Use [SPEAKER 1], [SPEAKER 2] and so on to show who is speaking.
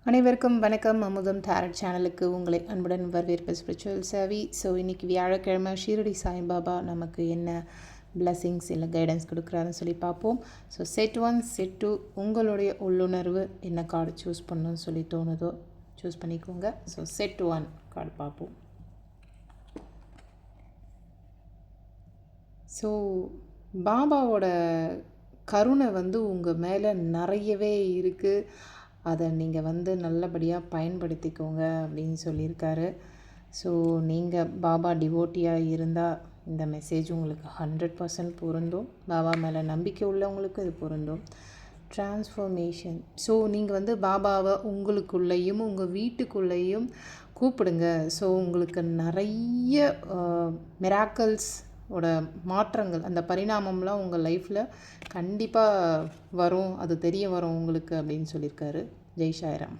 [SPEAKER 1] அனைவருக்கும் வணக்கம். அமுதம் டேரட் சேனலுக்கு உங்களை அன்புடன் வரவேற்பு ஸ்பிரிச்சுவல் சேவி. ஸோ இன்றைக்கி வியாழக்கிழமை ஷீரடி சாய்பாபா நமக்கு என்ன பிளெஸிங்ஸ் இல்லை கைடன்ஸ் கொடுக்குறாருன்னு சொல்லி பார்ப்போம். ஸோ செட் 1 செட் 2 உங்களுடைய உள்ளுணர்வு என்ன கார்டு சூஸ் பண்ணணும்னு சொல்லி தோணுதோ சூஸ் பண்ணிக்கோங்க. ஸோ செட் 1 கார்டு பார்ப்போம். ஸோ பாபாவோட கருணை உங்கள் மேலே நிறையவே இருக்குது. அதை நீங்கள் நல்லபடியாக பயன்படுத்திக்கோங்க அப்படின்னு சொல்லியிருக்காரு. ஸோ நீங்கள் பாபா டிவோட்டியாக இருந்தால் இந்த மெசேஜ் உங்களுக்கு 100% பொருந்தும். பாபா மேலே நம்பிக்கை உள்ளவங்களுக்கு இது பொருந்தும். ட்ரான்ஸ்ஃபர்மேஷன். ஸோ நீங்கள் பாபாவை உங்களுக்குள்ளேயும் உங்கள் வீட்டுக்குள்ளேயும் கூப்பிடுங்க. ஸோ உங்களுக்கு நிறைய மிராக்கல்ஸ் ஓட மாற்றங்கள், அந்த பரிணாமம்லாம் உங்கள் லைஃப்பில் கண்டிப்பாக வரும். அது தெரிய வரும் உங்களுக்கு அப்படின்னு சொல்லியிருக்காரு. ஜெய் சாய்ராம்.